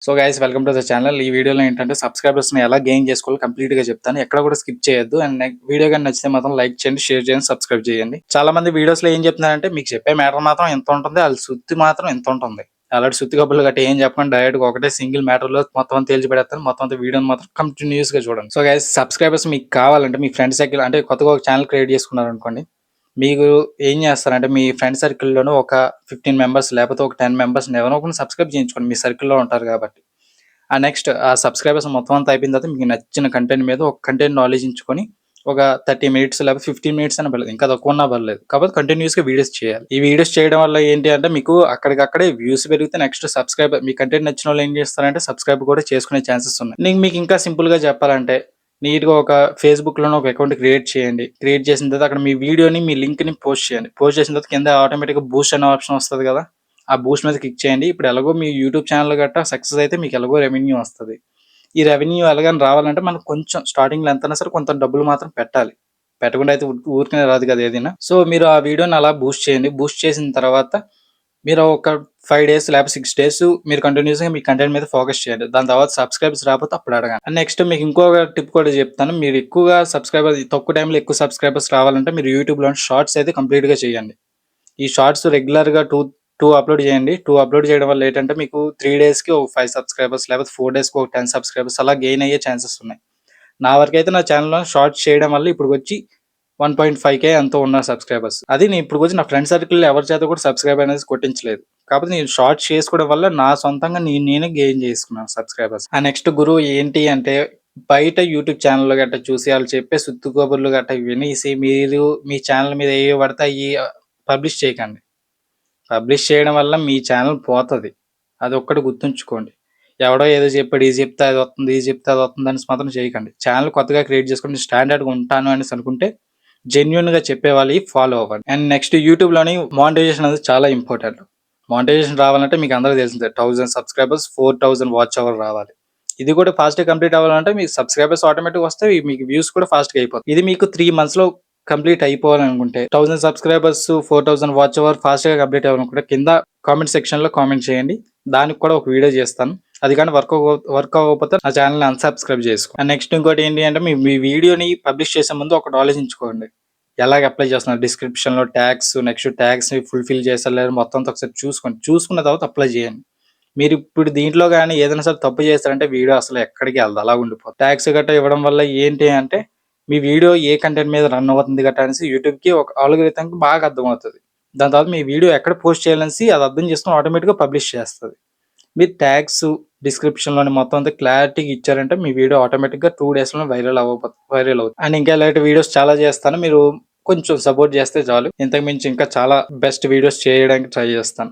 So guys welcome to the channel. ఈ వీడియోలో ఏంటంటే సబ్స్క్రైబర్స్‌ని ఎలా గెయిన్ చేసుకోవాలో కంప్లీట్‌గా చెప్తాను. ఎక్కడ కూడా స్కిప్ చేయొద్దు. అండ్ వీడియో గాని నచ్చితే మాత్రం లైక్ చేయండి, షేర్ చేయండి, సబ్స్క్రైబ్ చేయండి. చాలా మంది వీడియోస్‌లో ఏం చెప్తున్నారంటే మీకు చెప్పే మ్యాటర్ మాత్రం ఎంత ఉంటుంది, ఆళ్ళ సుత్తి మాత్రం ఎంత ఉంటుంది. అలాంటి సుత్తి కబుర్లు గట్రా ఏం చెప్పకుండా డైరెక్ట్‌గా ఒకటే సింగిల్ మ్యాటర్‌లో మొత్తం అంతా తేల్చి పెడేస్తాను. మొత్తం అంతా వీడియోని మాత్రం కంటిన్యూయస్‌గా చూడండి. సో గైస్ సబ్స్క్రైబర్స్ మీకు కావాలంటే మీ ఫ్రెండ్ సర్కిల్ అంటే కొత్తగా ఒక ఛానల్ క్రియేట్ చేసుకున్నారనుకోండి. మీకు ఏం చేస్తారంటే మీ ఫ్రెండ్ సర్కిల్‌లోనే ఒక 15 మెంబర్స్ లేకపోతే ఒక 10 మెంబర్స్‌ని ఎవరినో ఒకరిని సబ్స్క్రైబ్ చేయించుకోండి. మీ సర్కిల్‌లో ఉంటారు కాబట్టి. నెక్స్ట్ ఆ సబ్స్క్రైబర్స్ మొత్తం అంతా అయిపోయిన తర్వాత మీకు నచ్చిన కంటెంట్ మీద ఒక కంటెంట్ ఆలోచించుకొని ఒక 30 మినిట్స్ లేకపోతే 15 మినిట్స్ అయినా పర్లేదు. ఇంకా తక్కువ ఉన్నా పర్లేదు. కాకపోతే కంటిన్యూస్‌గా వీడియోస్ చేయాలి. ఈ వీడియోస్ చేయడం వల్ల ఏంటి అంటే మీకు అక్కడికక్కడే వ్యూస్ పెరిగితే నెక్స్ట్ సబ్స్క్రైబర్ మీ కంటెంట్ నచ్చిన వాళ్ళు ఏం చేస్తారంటే సబ్స్క్రైబ్ కూడా చేసుకునే ఛాన్సెస్ ఉన్నాయి. నేను మీకు ఇంకా సింపుల్‌గా చెప్పాలంటే నీట్‌గా ఒక ఫేస్‌బుక్‌లోనే ఒక అకౌంట్ క్రియేట్ చేయండి. క్రియేట్ చేసిన తర్వాత అక్కడ మీ వీడియోని, మీ లింక్‌ని పోస్ట్ చేయండి. పోస్ట్ చేసిన తర్వాత కింద ఆటోమేటిక్‌గా బూస్ట్ అనే ఆప్షన్ వస్తది కదా! ఆ బూస్ట్ మీద క్లిక్ చేయండి. ఇప్పుడు ఎలాగో మీ యూట్యూబ్ ఛానల్ గట్టా సక్సెస్ అయితే మీకు ఎలాగో రెవెన్యూ వస్తది. ఈ రెవెన్యూ ఎలాగని రావాలంటే మనకు కొంచెం స్టార్టింగ్‌లో ఎంతైనా సరే కొంత డబ్బులు మాత్రం పెట్టాలి. పెట్టకుండా అయితే ఊరికనే రాదు కదా ఏదైనా. సో మీరు ఆ వీడియోని అలా బూస్ట్ చేయండి. బూస్ట్ చేసిన తర్వాత మీరు ఒక 5 డేస్ లేకపోతే 6 డేస్ మీరు కంటిన్యూస్‌గా మీ కంటెంట్ మీద ఫోకస్ చేయండి. దాని తర్వాత సబ్స్క్రైబర్స్ రాకపోతే అప్పుడు అడగండి. అండ్ నెక్స్ట్ మీకు ఇంకొక టిప్ కూడా చెప్తాను. మీరు ఎక్కువగా తక్కువ టైంలో ఎక్కువ సబ్స్క్రైబర్స్ రావాలంటే మీరు యూట్యూబ్‌లో షార్ట్స్ అయితే కంప్లీట్‌గా చేయండి. ఈ షార్ట్స్ రెగ్యులర్‌గా 2 అప్‌లోడ్ చేయండి. 2 అప్‌లోడ్ చేయడం వల్ల ఏంటంటే మీకు 3 డేస్‌కి ఒక 5 సబ్స్క్రైబర్స్ లేకపోతే 4 డేస్‌కి ఒక 10 సబ్స్క్రైబర్స్ అలా గెయిన్ అయ్యే ఛాన్సెస్ ఉన్నాయి. నా వరకైతే నా ఛానెల్‌లో షార్ట్స్ చేయడం వల్ల ఇప్పటికొచ్చి 1.5K ఎంతో ఉన్నారు సబ్స్క్రైబర్స్. అది నేను ఇప్పటికొచ్చి నా ఫ్రెండ్ సర్కిల్‌లో ఎవరి చేత కూడా సబ్స్క్రైబ్ అనేది కొట్టించలేదు. కాకపోతే నేను షార్ట్స్ చేసుకోవడం వల్ల నా సొంతంగా నేనే గెయిన్ చేసుకున్నాను సబ్స్క్రైబర్స్. నెక్స్ట్ గురువు ఏంటి అంటే బయట యూట్యూబ్ ఛానెల్‌లో గట్టా చూసి ఆళ్ళు చెప్పే సుత్తి కబుర్లు గట్టా వినేసి మీరు మీ ఛానెల్ మీద ఏవి పడితే అయ్యి పబ్లిష్ చేయకండి. పబ్లిష్ చేయడం వల్ల మీ ఛానెల్ పోతది. అదొక్కటి గుర్తుంచుకోండి. ఎవడో ఏదో చెప్పాడు, ఇది చెప్తే అది వస్తుంది, ఇది చెప్తే అది వస్తుంది అనేసి మాత్రం చేయకండి. ఛానెల్ కొత్తగా క్రియేట్ చేసుకొని స్టాండర్డ్‌గా ఉంటాను అనేసి అనుకుంటే జెన్యూన్‌గా చెప్పే వాళ్ళయి ఫాలో అవ్వండి. అండ్ నెక్స్ట్ యూట్యూబ్‌లోని మానిటైజేషన్ అనేది చాలా ఇంపార్టెంట్. మానిటైజేషన్ రావాలంటే మీకు అందరికి తెలిసిందే 1000 సబ్స్క్రైబర్స్ 4000 వాచ్ అవర్ రావాలి. ఇది కూడా ఫాస్ట్‌గా కంప్లీట్ అవ్వాలంటే మీకు సబ్స్క్రైబర్స్ ఆటోమేటిక్‌గా వస్తాయి. మీకు వ్యూస్ కూడా ఫాస్ట్‌గా అయిపోతాయి. ఇది మీకు 3 మంత్స్‌లో కంప్లీట్ అయిపోవాలనుకుంటే 1000 సబ్స్క్రైబర్స్ 4000 వాచ్ అవర్ ఫాస్ట్‌గా కంప్లీట్ అవ్వాలనుకుంటే కింద కామెంట్ సెక్షన్‌లో కామెంట్ చేయండి. దానికి కూడా ఒక వీడియో చేస్తాను. అది కానీ వర్క్ అవ్వకపోతే నా ఛానెల్‌ని అన్‌సబ్స్క్రైబ్ చేసుకో. అండ్ నెక్స్ట్ ఇంకోటి ఏంటి అంటే మీ వీడియోని పబ్లిష్ చేసే ముందు ఒకటి ఆలోచించుకోండి. ఎలాగ అప్లై చేస్తున్నారు డిస్క్రిప్షన్‌లో ట్యాగ్స్, నెక్స్ట్ ట్యాగ్స్‌ని ఫుల్‌ఫిల్ చేశారా లేదా మొత్తం అంతా ఒకసారి చూసుకోండి. చూసుకున్న తర్వాత అప్లై చేయండి. మీరు ఇప్పుడు దీంట్లో గాని ఏదైనా సరే తప్పు చేశారంటే వీడియో అసలు ఎక్కడికి ఎళ్ళదు. అలా ఉండిపోద్ది. ట్యాగ్స్ గట్టా ఇవ్వడం వల్ల ఏంటి అంటే మీ వీడియో ఏ కంటెంట్ మీద రన్ అవుతుంది గట్టా అనేసి యూట్యూబ్‌కి ఒక ఆల్గోరిథంకి బాగా అర్థమవుతది. దాని తర్వాత మీ వీడియో ఎక్కడ పోస్ట్ చేయాలనేసి అది అర్థం చేసుకొని ఆటోమేటిక్‌గా పబ్లిష్ చేస్తది. మీరు ట్యాగ్స్, డిస్క్రిప్షన్‌లోని మొత్తం అంతా క్లారిటీగా ఇచ్చారంటే మీ వీడియో ఆటోమేటిక్‌గా 2 డేస్‌లో వైరల్ అవుతుంది. అండ్ ఇంకా ఇలాంటి వీడియోస్ చాలా చేస్తాను. మీరు కొంచెం సపోర్ట్ చేస్తే చాలు. ఇంతకు మించి ఇంకా చాలా బెస్ట్ వీడియోస్ చేయడానికి ట్రై చేస్తాను.